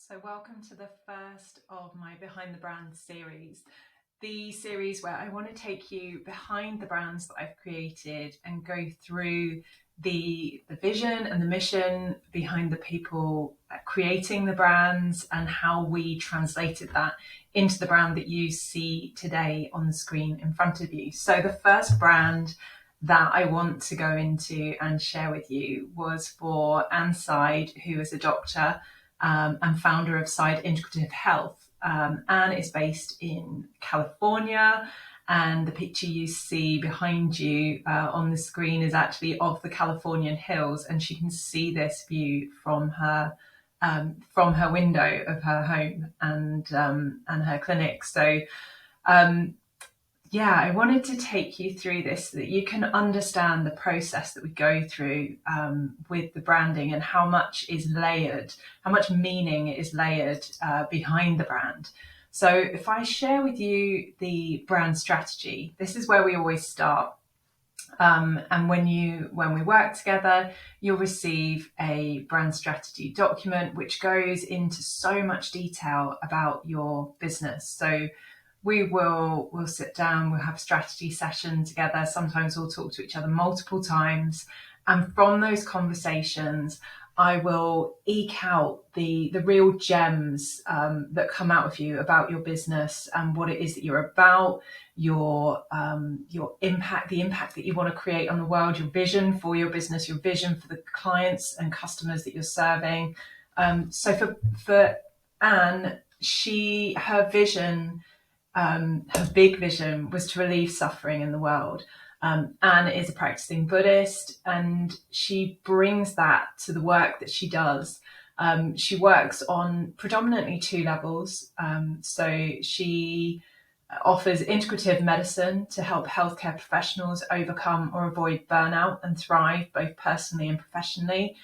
So welcome to the first of my Behind the Brand series, the series where I want to take you behind the brands that I've created and go through the vision and the mission behind the people creating the brands and how we translated that into the brand that you see today on the screen in front of you. So the first brand that I want to go into and share with you was for Seide, who is a doctor and founder of Seide Integrative Health. Anne is based in California, and the picture you see behind you on the screen is actually of the Californian hills, and she can see this view from her window of her home and her clinic. So I wanted to take you through this so that you can understand the process that we go through with the branding and how much is layered, how much meaning is layered behind the brand. So if I share with you the brand strategy, this is where we always start. And when we work together, you'll receive a brand strategy document which goes into so much detail about your business. So we'll sit down, we'll have strategy sessions together. Sometimes we'll talk to each other multiple times. And from those conversations, I will eke out the real gems that come out of you about your business and what it is that you're about, your impact, the impact that you want to create on the world, your vision for your business, your vision for the clients and customers that you're serving. So for Anne, her vision, her big vision was to relieve suffering in the world. Anne is a practicing Buddhist, and she brings that to the work that she does. She works on predominantly two levels. So she offers integrative medicine to help healthcare professionals overcome or avoid burnout and thrive both personally and professionally.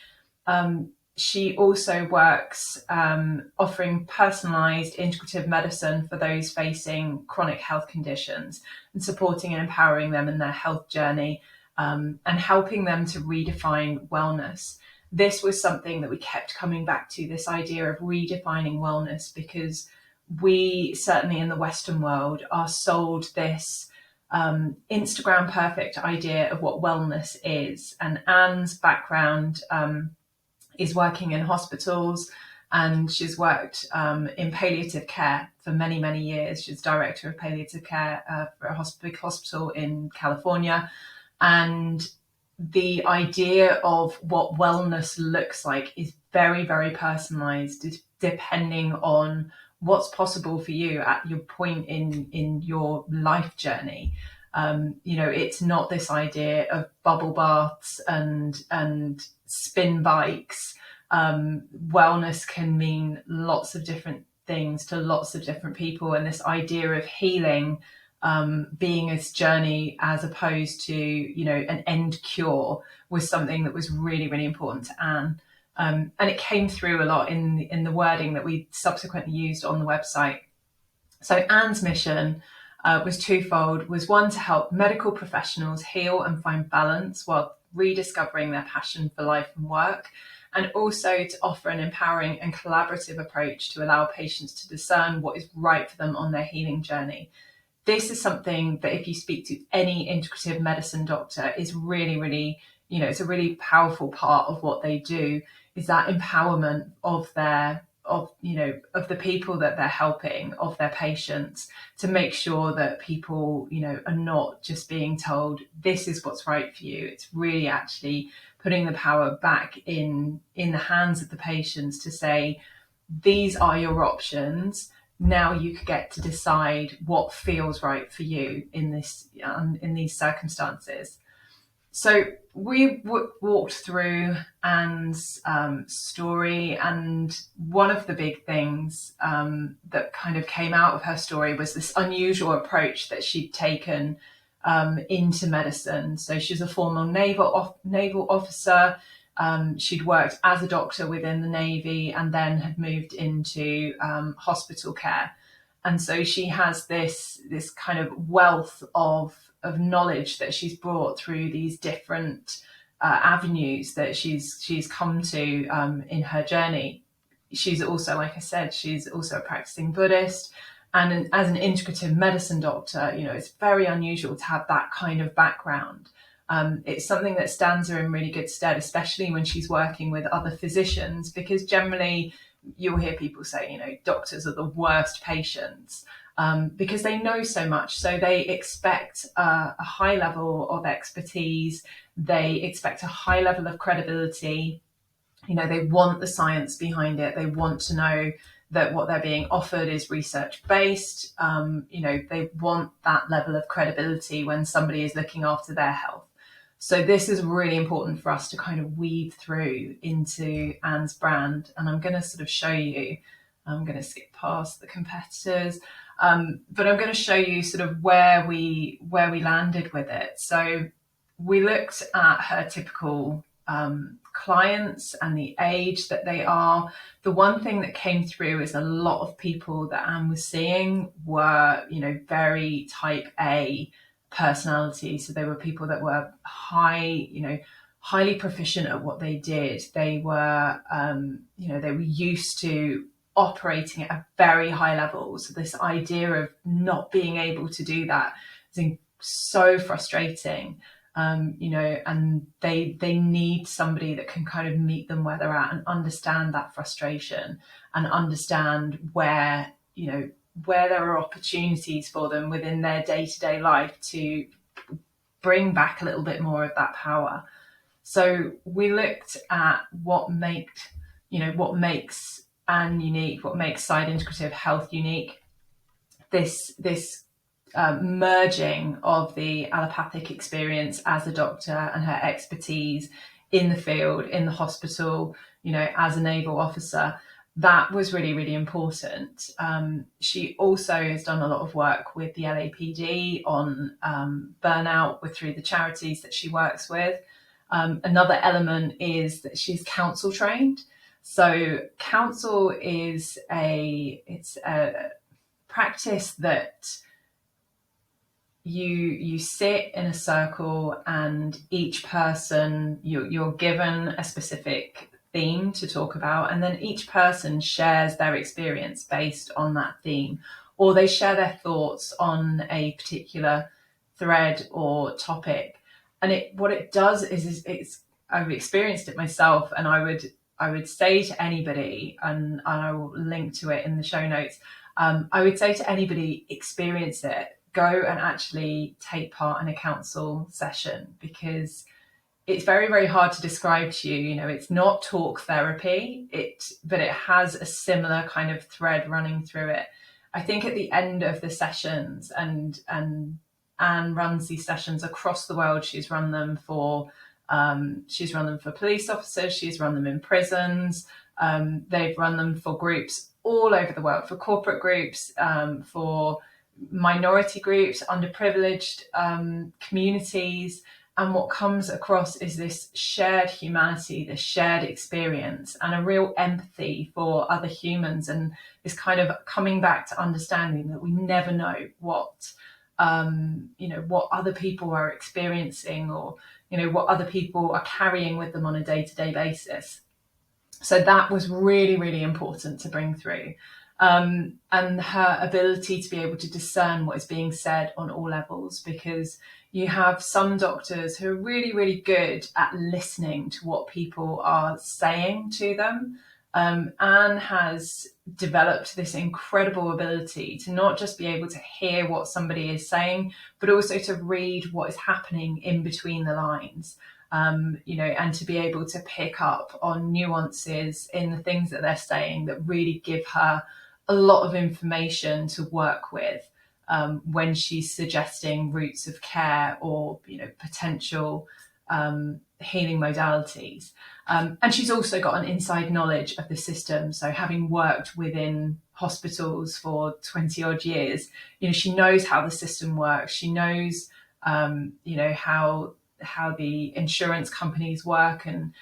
She also works offering personalised integrative medicine for those facing chronic health conditions and supporting and empowering them in their health journey and helping them to redefine wellness. This was something that we kept coming back to, this idea of redefining wellness, because we, certainly in the Western world, are sold this Instagram perfect idea of what wellness is. And Anne's background is working in hospitals, and she's worked in palliative care for many, many years. She's director of palliative care for a big hospital in California. And the idea of what wellness looks like is very, very personalized, depending on what's possible for you at your point in your life journey. It's not this idea of bubble baths and spin bikes. Wellness can mean lots of different things to lots of different people, and this idea of healing being a journey as opposed to an end cure was something that was really, really important to Anne. And it came through a lot in the wording that we subsequently used on the website. So Anne's mission was twofold, was one, to help medical professionals heal and find balance while rediscovering their passion for life and work, and also to offer an empowering and collaborative approach to allow patients to discern what is right for them on their healing journey. This is something that if you speak to any integrative medicine doctor is really, really, it's a really powerful part of what they do, is that empowerment of the people that they're helping, of their patients, to make sure that people, are not just being told this is what's right for you. It's really actually putting the power back in the hands of the patients to say, these are your options. Now you could get to decide what feels right for you in these circumstances. So we walked through Anne's story, and one of the big things that kind of came out of her story was this unusual approach that she'd taken into medicine. So she's a former naval officer. She'd worked as a doctor within the Navy and then had moved into hospital care. And so she has this kind of wealth of knowledge that she's brought through these different avenues that she's come to in her journey. she's also, like I said, she's also a practicing Buddhist. And as an integrative medicine doctor, you know, it's very unusual to have that kind of background. It's something that stands her in really good stead, especially when she's working with other physicians, because generally you'll hear people say, you know, doctors are the worst patients, because they know so much. So they expect a high level of expertise. They expect a high level of credibility. You know, they want the science behind it. They want to know that what they're being offered is research based. You know, they want that level of credibility when somebody is looking after their health. So this is really important for us to kind of weave through into Anne's brand. And I'm going to sort of show you, I'm going to skip past the competitors, but I'm going to show you sort of where we landed with it. So we looked at her typical clients and the age that they are. The one thing that came through is a lot of people that Anne was seeing were, you know, very type A personality. So they were people that were highly proficient at what they did. They were, you know, they were used to operating at a very high level. So this idea of not being able to do that is so frustrating. You know, and they need somebody that can kind of meet them where they're at and understand that frustration and understand where, you know, where there are opportunities for them within their day-to-day life to bring back a little bit more of that power. So we looked at what makes Anne unique, what makes Seide Integrative Health unique. This merging of the allopathic experience as a doctor and her expertise in the field, in the hospital, you know, as a naval officer, that was really, really important. She also has done a lot of work with the LAPD on burnout through the charities that she works with. Another element is that she's counsel trained. So counsel is a practice that you sit in a circle and each person, you're given a specific theme to talk about, and then each person shares their experience based on that theme, or they share their thoughts on a particular thread or topic. And what it does is I've experienced it myself, and I would say to anybody, and I will link to it in the show notes, I would say to anybody, experience it. Go and actually take part in a counsel session, because it's very, very hard to describe to you. You know, it's not talk therapy, but it has a similar kind of thread running through it. I think at the end of the sessions, and Anne runs these sessions across the world. She's run them for police officers. She's run them in prisons. They've run them for groups all over the world, for corporate groups, for minority groups, underprivileged communities. And what comes across is this shared humanity, this shared experience, and a real empathy for other humans, and this kind of coming back to understanding that we never know what what other people are experiencing, or what other people are carrying with them on a day-to-day basis. So that was really, really important to bring through. And her ability to be able to discern what is being said on all levels, because you have some doctors who are really, really good at listening to what people are saying to them. Anne has developed this incredible ability to not just be able to hear what somebody is saying, but also to read what is happening in between the lines. And to be able to pick up on nuances in the things that they're saying that really give her a lot of information to work with when she's suggesting routes of care or potential healing modalities. And she's also got an inside knowledge of the system. So having worked within hospitals for 20 odd years, she knows how the system works. She knows, how the insurance companies work and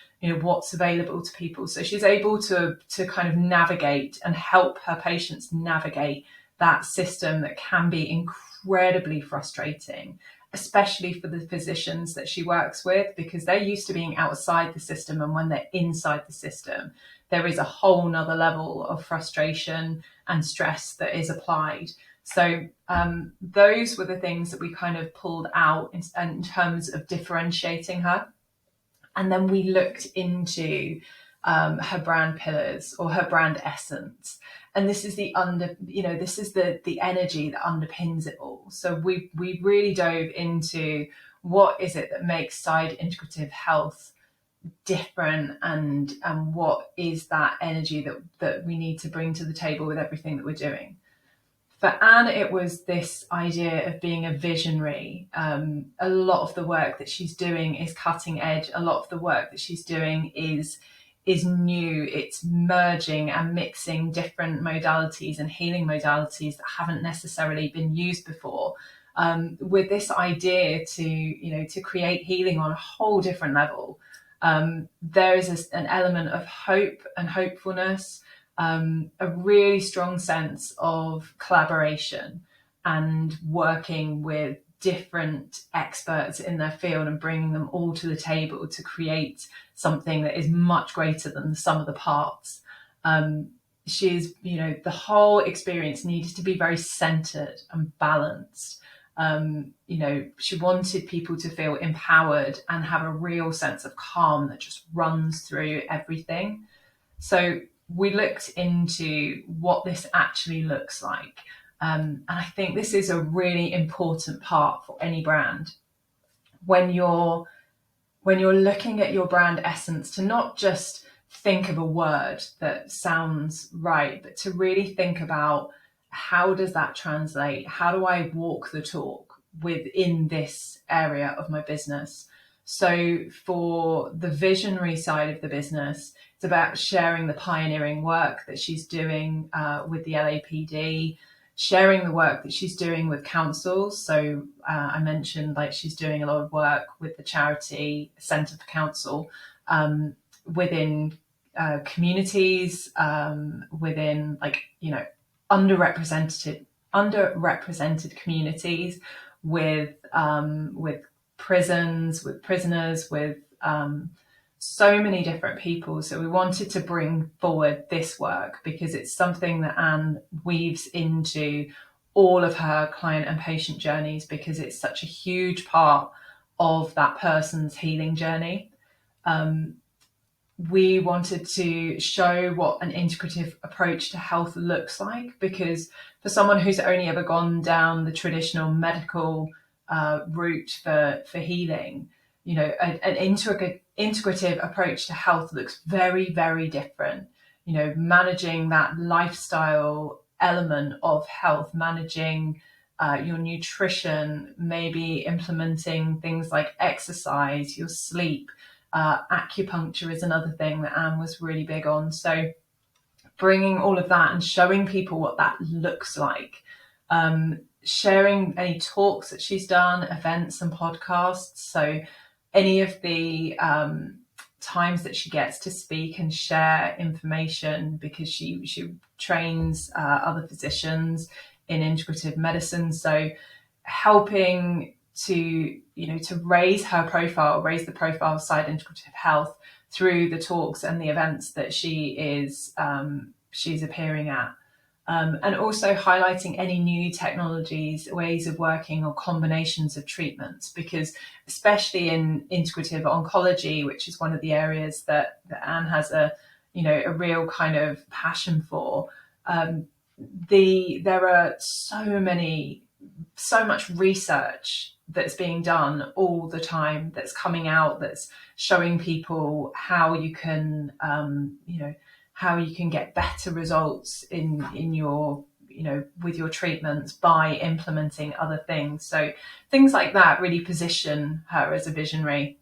what's available to people. So she's able to kind of navigate and help her patients navigate that system that can be incredibly frustrating, especially for the physicians that she works with, because they're used to being outside the system, and when they're inside the system, there is a whole nother level of frustration and stress that is applied. So those were the things that we kind of pulled out in terms of differentiating her. And then we looked into her brand pillars or her brand essence. And this is the energy that underpins it all. So we really dove into what is it that makes Seide Integrative Health different, and what is that energy that we need to bring to the table with everything that we're doing. For Anne, it was this idea of being a visionary. A lot of the work that she's doing is cutting edge. A lot of the work that she's doing is new. It's merging and mixing different modalities and healing modalities that haven't necessarily been used before, with this idea to create healing on a whole different level. There is an element of hope and hopefulness, a really strong sense of collaboration and working with different experts in their field and bringing them all to the table to create something that is much greater than the sum of the parts. She's, the whole experience needed to be very centered and balanced. She wanted people to feel empowered and have a real sense of calm that just runs through everything. So we looked into what this actually looks like. And I think this is a really important part for any brand. When you're looking at your brand essence, to not just think of a word that sounds right, but to really think about, how does that translate? How do I walk the talk within this area of my business? So for the visionary side of the business, it's about sharing the pioneering work that she's doing with the LAPD, sharing the work that she's doing with councils. So I mentioned she's doing a lot of work with the charity Centre for Council, within communities, within underrepresented communities, with prisons, with prisoners, with so many different people. So we wanted to bring forward this work because it's something that Anne weaves into all of her client and patient journeys, because it's such a huge part of that person's healing journey. We wanted to show what an integrative approach to health looks like, because for someone who's only ever gone down the traditional medical route for healing, an integrative approach to health looks very, very different. Managing that lifestyle element of health, managing your nutrition, maybe implementing things like exercise, your sleep. Acupuncture is another thing that Anne was really big on. So bringing all of that and showing people what that looks like. Sharing any talks that she's done, events and podcasts. So any of the times that she gets to speak and share information, because she trains other physicians in integrative medicine. So helping to raise her profile, raise the profile of Seide Integrative Health through the talks and the events that she's appearing at. And also highlighting any new technologies, ways of working, or combinations of treatments, because especially in integrative oncology, which is one of the areas that Anne has a real kind of passion for, there are so much research that's being done all the time, that's coming out, that's showing people how you can get better results in your with your treatments by implementing other things. So things like that really position her as a visionary.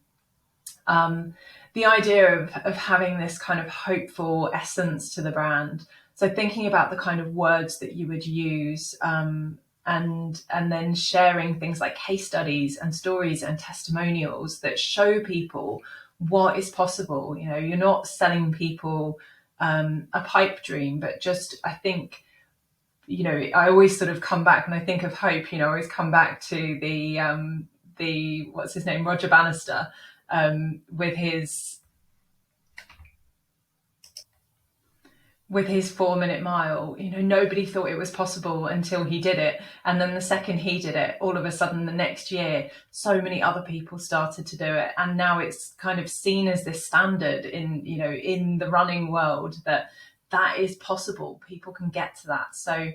The idea of having this kind of hopeful essence to the brand. So thinking about the kind of words that you would use, and then sharing things like case studies and stories and testimonials that show people what is possible. You're not selling people a pipe dream, but just, I think, I always sort of come back when I think of hope, I always come back to the what's his name, Roger Bannister, with his with his 4-minute mile. Nobody thought it was possible until he did it. And then the second he did it, all of a sudden the next year, so many other people started to do it. And now it's kind of seen as this standard in the running world that is possible. People can get to that. So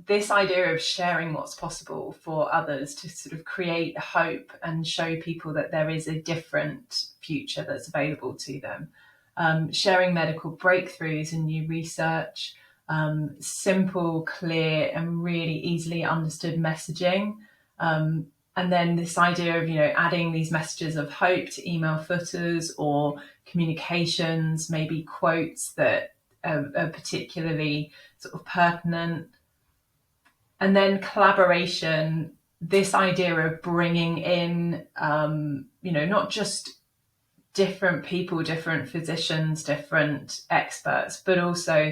this idea of sharing what's possible for others to sort of create hope and show people that there is a different future that's available to them. Sharing medical breakthroughs and new research, simple, clear, and really easily understood messaging. And then this idea of, adding these messages of hope to email footers or communications, maybe quotes that are particularly sort of pertinent. And then collaboration, this idea of bringing in, not just different people, different physicians, different experts, but also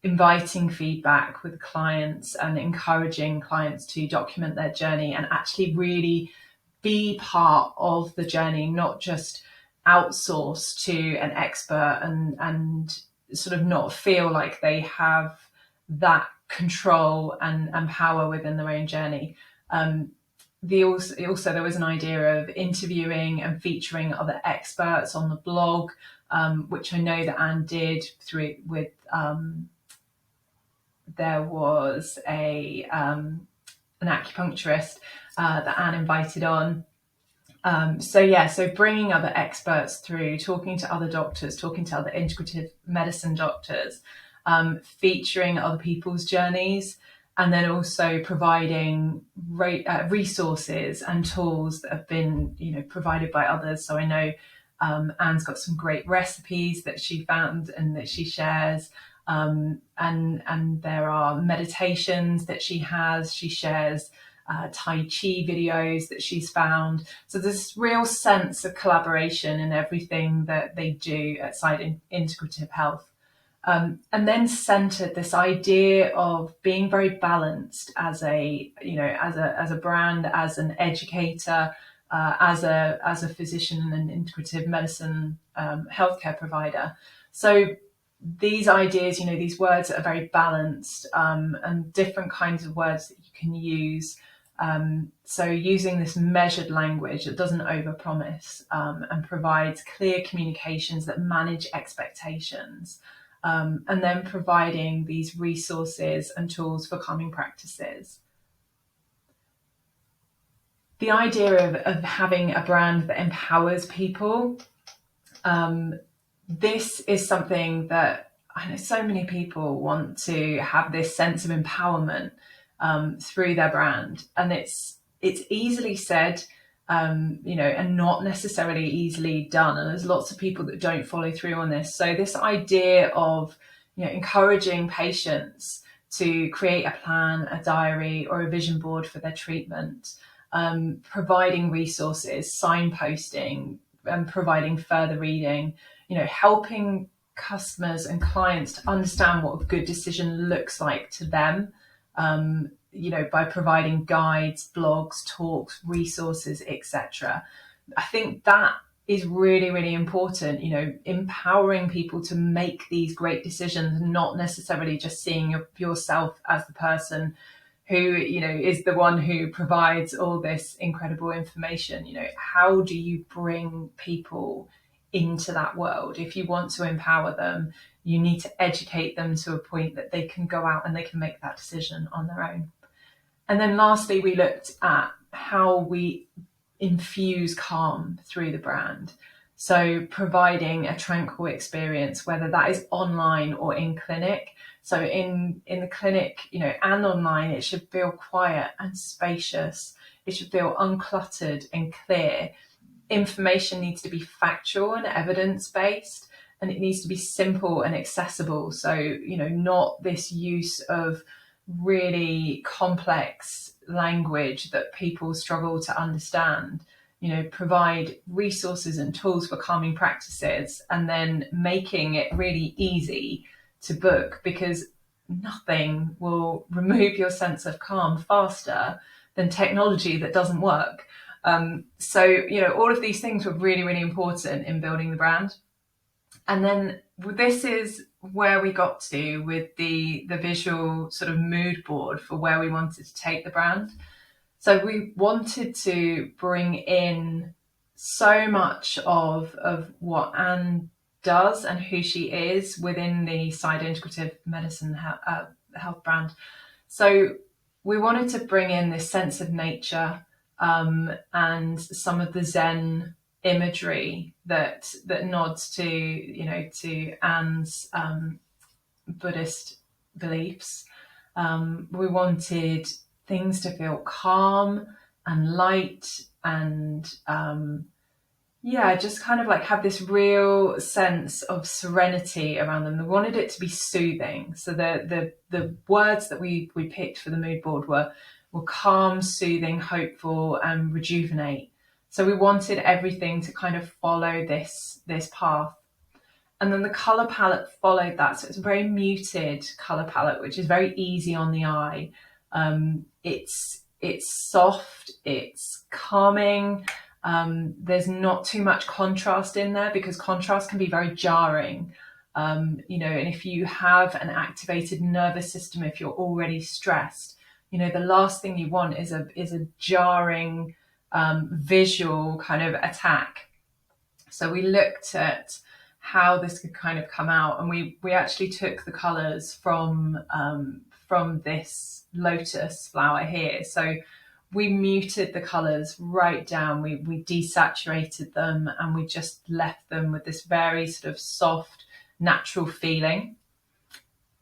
inviting feedback with clients and encouraging clients to document their journey and actually really be part of the journey, not just outsource to an expert and sort of not feel like they have that control and power within their own journey. There was an idea of interviewing and featuring other experts on the blog, which I know that Anne did with there was an acupuncturist that Anne invited on. So bringing other experts through, talking to other doctors, talking to other integrative medicine doctors, featuring other people's journeys, and then also providing resources and tools that have been, provided by others. So I know Anne's got some great recipes that she found and that she shares, and there are meditations that she has. She shares Tai Chi videos that she's found. So there's this real sense of collaboration in everything that they do at Seide Integrative Health. And then centered this idea of being very balanced as a brand, as an educator, as a physician and integrative medicine healthcare provider. So these ideas, these words are very balanced, and different kinds of words that you can use. So using this measured language that doesn't overpromise, and provides clear communications that manage expectations. And then providing these resources and tools for calming practices. The idea of having a brand that empowers people, this is something that I know so many people want to have this sense of empowerment through their brand. And it's easily said, and not necessarily easily done. And there's lots of people that don't follow through on this. So this idea of, encouraging patients to create a plan, a diary, or a vision board for their treatment, providing resources, signposting, and providing further reading, helping customers and clients to understand what a good decision looks like to them, by providing guides, blogs, talks, resources, etc. I think that is really, really important, empowering people to make these great decisions, not necessarily just seeing yourself as the person who, is the one who provides all this incredible information. How do you bring people into that world? If you want to empower them, you need to educate them to a point that they can go out and they can make that decision on their own. And then lastly, we looked at how we infuse calm through the brand. So providing a tranquil experience, whether that is online or in clinic. So in the clinic, and online, it should feel quiet and spacious. It should feel uncluttered and clear. Information needs to be factual and evidence-based, and it needs to be simple and accessible. So, not this use of really complex language that people struggle to understand. Provide resources and tools for calming practices, and then making it really easy to book, because nothing will remove your sense of calm faster than technology that doesn't work. So all of these things were really, really important in building the brand. And then this is where we got to with the visual sort of mood board for where we wanted to take the brand. So we wanted to bring in so much of what Anne does and who she is within the Seide Integrative Medicine health brand. So we wanted to bring in this sense of nature, and some of the Zen imagery that nods to, to Anne's Buddhist beliefs. We wanted things to feel calm and light, and just kind of like have this real sense of serenity around them. We wanted it to be soothing. So the words that we picked for the mood board were calm, soothing, hopeful, and rejuvenate. So we wanted everything to kind of follow this path. And then the color palette followed that. So it's a very muted color palette, which is very easy on the eye. It's soft, it's calming. There's not too much contrast in there, because contrast can be very jarring. And if you have an activated nervous system, if you're already stressed, the last thing you want is a jarring visual kind of attack. So we looked at how this could kind of come out, and we actually took the colors from this lotus flower here. So we muted the colors right down, we desaturated them, and we just left them with this very sort of soft, natural feeling.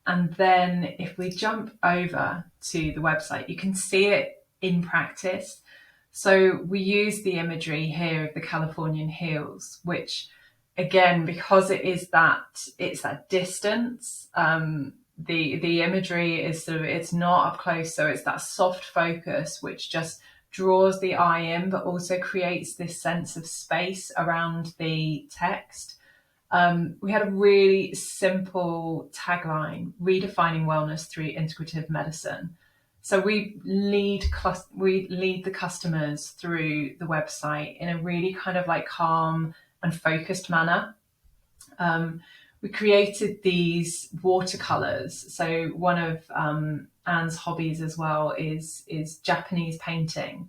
And then if we jump over to the website, you can see it in practice. So we use the imagery here of the Californian hills, which again, because it's that distance, the imagery is sort of, it's not up close, so it's that soft focus which just draws the eye in, but also creates this sense of space around the text. We had a really simple tagline: redefining wellness through integrative medicine. So we lead the customers through the website in a really kind of like calm and focused manner. We created these watercolors. So one of Anne's hobbies as well is Japanese painting.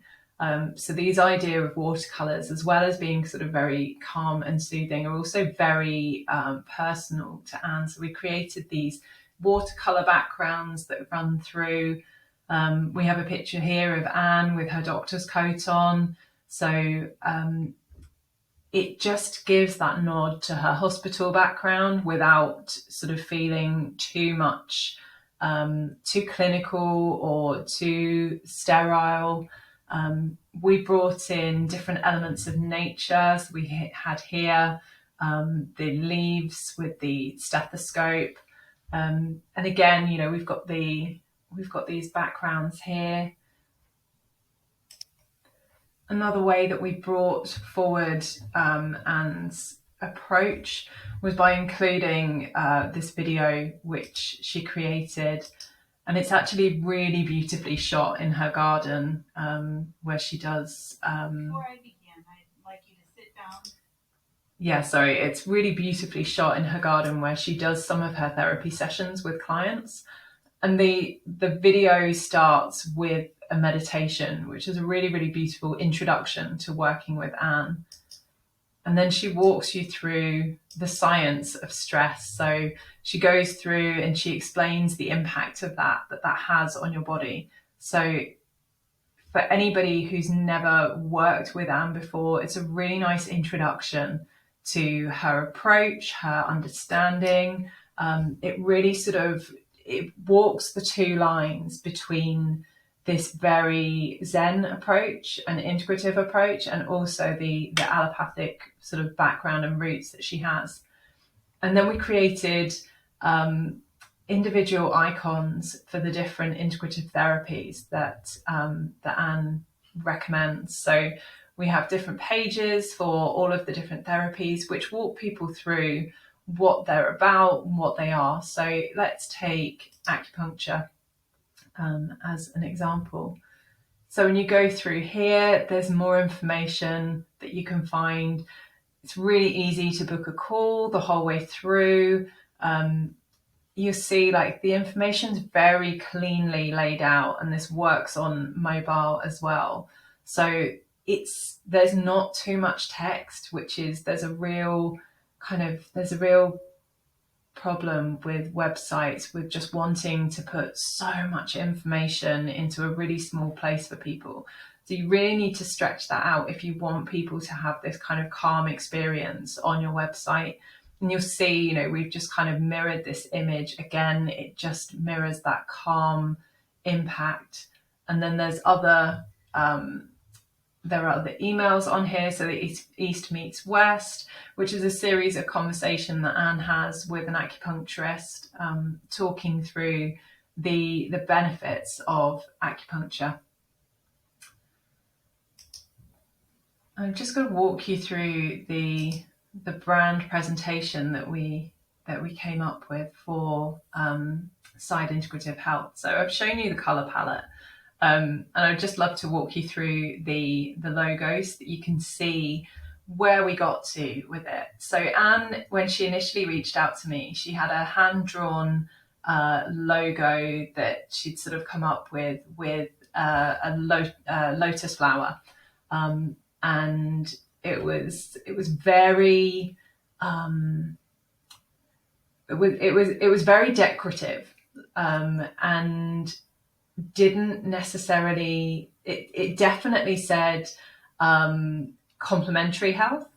So these idea of watercolors, as well as being sort of very calm and soothing, are also very personal to Anne. So we created these watercolor backgrounds that run through. We have a picture here of Anne with her doctor's coat on. So it just gives that nod to her hospital background without sort of feeling too much, too clinical or too sterile. We brought in different elements of nature. So we had here the leaves with the stethoscope. And again, we've got these backgrounds here. Another way that we brought forward Anne's approach was by including this video which she created, and it's actually really beautifully shot in her garden, where she does. Before I begin, I'd like you to sit down. Yeah, sorry, it's really beautifully shot in her garden where she does some of her therapy sessions with clients. And the video starts with a meditation, which is a really, really beautiful introduction to working with Anne. And then she walks you through the science of stress. So she goes through and she explains the impact of that has on your body. So for anybody who's never worked with Anne before, it's a really nice introduction to her approach, her understanding. It really it walks the two lines between this very Zen approach and integrative approach, and also the allopathic sort of background and roots that she has. And then we created individual icons for the different integrative therapies that Anne recommends. So we have different pages for all of the different therapies, which walk people through what they're about and what they are. So let's take acupuncture as an example. So when you go through here, there's more information that you can find. It's really easy to book a call the whole way through. you see like the information's very cleanly laid out, and this works on mobile as well. So there's not too much text, which is there's a real problem with websites with just wanting to put so much information into a really small place for people. So you really need to stretch that out if you want people to have this kind of calm experience on your website. And you'll see, we've just kind of mirrored this image again. It just mirrors that calm impact. And then there are other emails on here. So the East Meets West, which is a series of conversation that Anne has with an acupuncturist, talking through the benefits of acupuncture. I'm just going to walk you through the brand presentation that we came up with for Seide Integrative Health. So I've shown you the color palette. And I'd just love to walk you through the logos so that you can see where we got to with it. So Anne, when she initially reached out to me, she had a hand-drawn logo that she'd sort of come up with a lotus flower, and it was very it was very decorative, and didn't necessarily, it definitely said complementary health,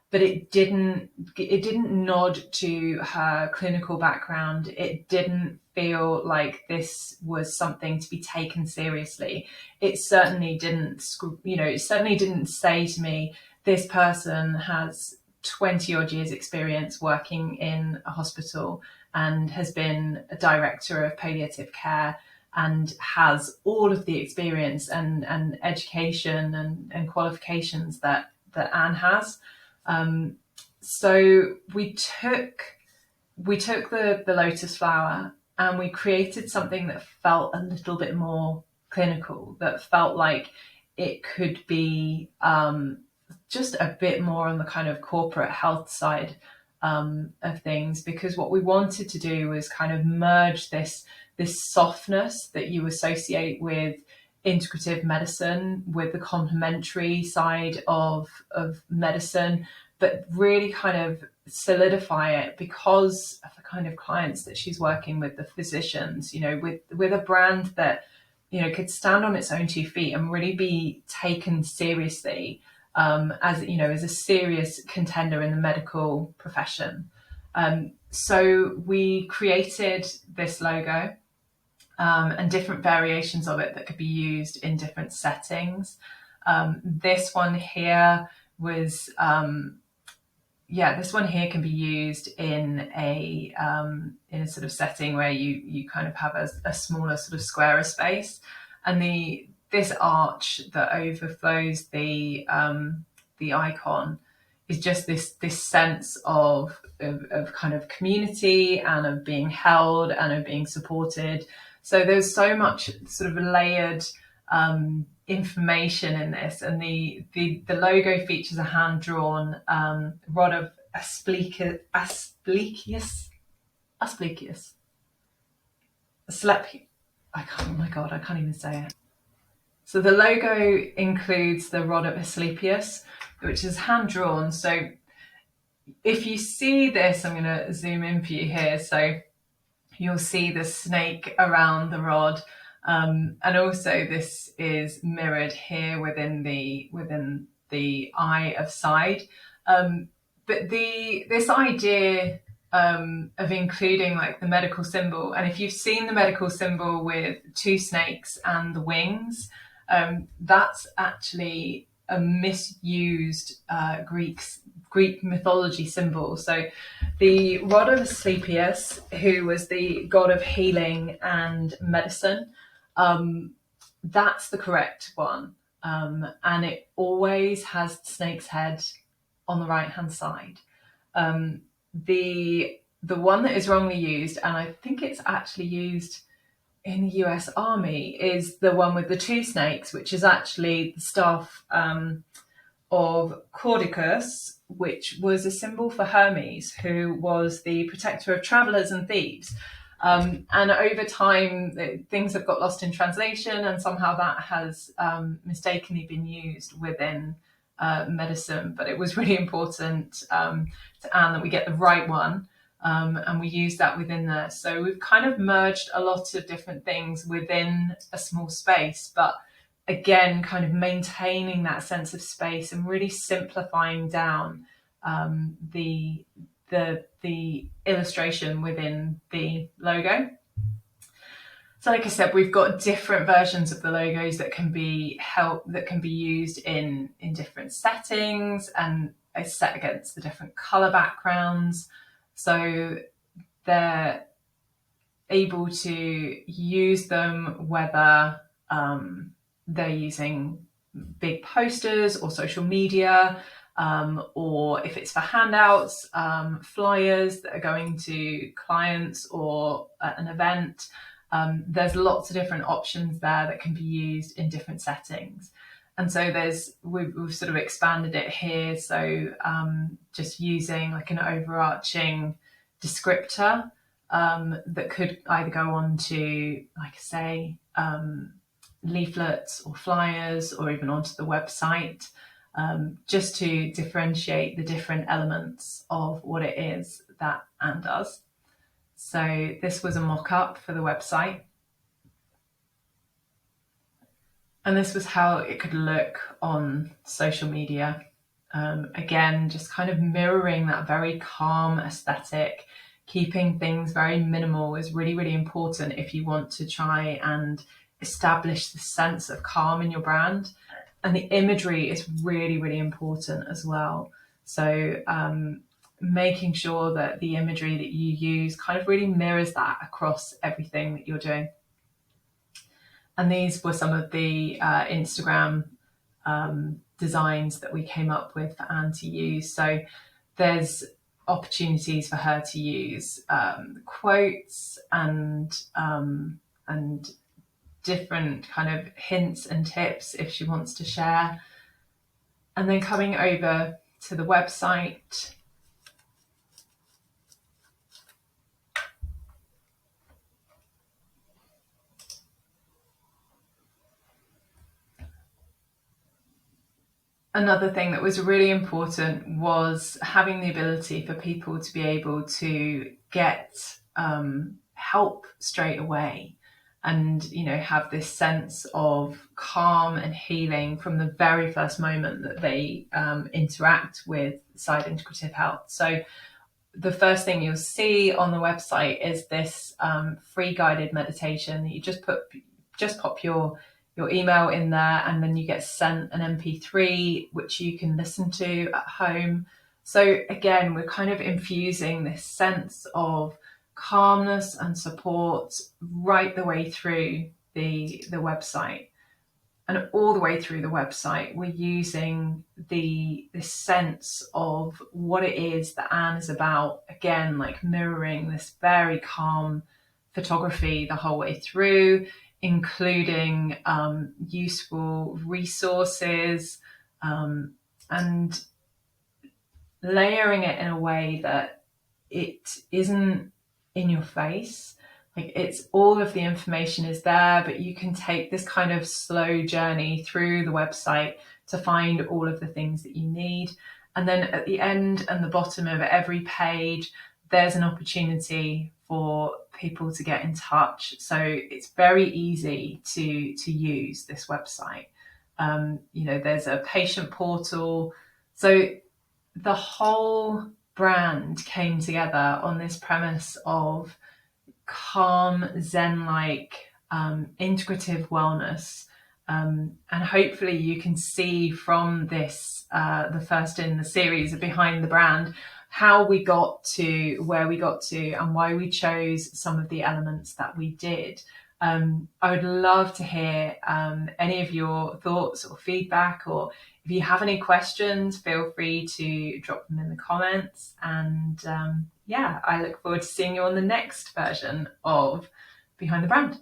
but it didn't nod to her clinical background. It didn't feel like this was something to be taken seriously. It certainly didn't, it certainly didn't say to me, this person has 20 odd years experience working in a hospital and has been a director of palliative care and has all of the experience and education and qualifications that Anne has. So we took the lotus flower and we created something that felt a little bit more clinical, that felt like it could be just a bit more on the kind of corporate health side of things, because what we wanted to do was kind of merge this softness that you associate with integrative medicine with the complementary side of medicine, but really kind of solidify it because of the kind of clients that she's working with, the physicians, with a brand that, could stand on its own 2 feet and really be taken seriously as a serious contender in the medical profession. So we created this logo and different variations of it that could be used in different settings. This one here was, this one here can be used in a sort of setting where you kind of have a smaller sort of squarer space, and this arch that overflows the icon is just this sense of kind of community and of being held and of being supported. So there's so much sort of layered information in this, and the logo features a hand-drawn Rod of Asclepius. Oh my God, I can't even say it. So the logo includes the Rod of Asclepius, which is hand-drawn. So if you see this, I'm going to zoom in for you here. So you'll see the snake around the rod. And also this is mirrored here within the eye of Seide. But this idea of including like the medical symbol, and if you've seen the medical symbol with 2 snakes and the wings, that's actually a misused Greek mythology symbol. So the Rod of Asclepius, who was the god of healing and medicine, that's the correct one. And it always has the snake's head on the right hand side. The one that is wrongly used, and I think it's actually used in the US Army, is the one with the 2 snakes, which is actually the staff of caduceus, which was a symbol for Hermes, who was the protector of travelers and thieves. And over time, things have got lost in translation, and somehow that has mistakenly been used within medicine. But it was really important to Anne that we get the right one, and we use that within there. So we've kind of merged a lot of different things within a small space, but again, kind of maintaining that sense of space and really simplifying down the illustration within the logo. So like I said, we've got different versions of the logos that can be used in different settings, and it's set against the different color backgrounds. So they're able to use them whether they're using big posters or social media, or if it's for handouts, flyers that are going to clients or at an event. There's lots of different options there that can be used in different settings. And so we've sort of expanded it here. So just using like an overarching descriptor that could either go on to, like I say, leaflets or flyers, or even onto the website, just to differentiate the different elements of what it is that Anne does. So this was a mock-up for the website. And this was how it could look on social media. Again, just kind of mirroring that very calm aesthetic. Keeping things very minimal is really, really important if you want to try and establish the sense of calm in your brand. And the imagery is really, really important as well. So making sure that the imagery that you use kind of really mirrors that across everything that you're doing. And these were some of the Instagram designs that we came up with for Anne to use. So there's opportunities for her to use quotes and different kind of hints and tips if she wants to share. And then coming over to the website, another thing that was really important was having the ability for people to be able to get help straight away, and have this sense of calm and healing from the very first moment that they interact with Seide Integrative Health. So the first thing you'll see on the website is this free guided meditation that you just pop your email in there, and then you get sent an MP3 which you can listen to at home. So again, we're kind of infusing this sense of calmness and support right the way through the website. And all the way through the website, we're using this sense of what it is that Anne is about, again, like mirroring this very calm photography the whole way through, including useful resources, and layering it in a way that it isn't in your face. Like, it's all of the information is there, but you can take this kind of slow journey through the website to find all of the things that you need. And then at the end and the bottom of every page, there's an opportunity for people to get in touch. So it's very easy to use this website. There's a patient portal. So the whole brand came together on this premise of calm, zen-like, integrative wellness. And hopefully you can see from this, the first in the series, Behind the Brand, how we got to where we got to and why we chose some of the elements that we did. I would love to hear any of your thoughts or feedback, or if you have any questions, feel free to drop them in the comments. And I look forward to seeing you on the next version of Behind the Brand.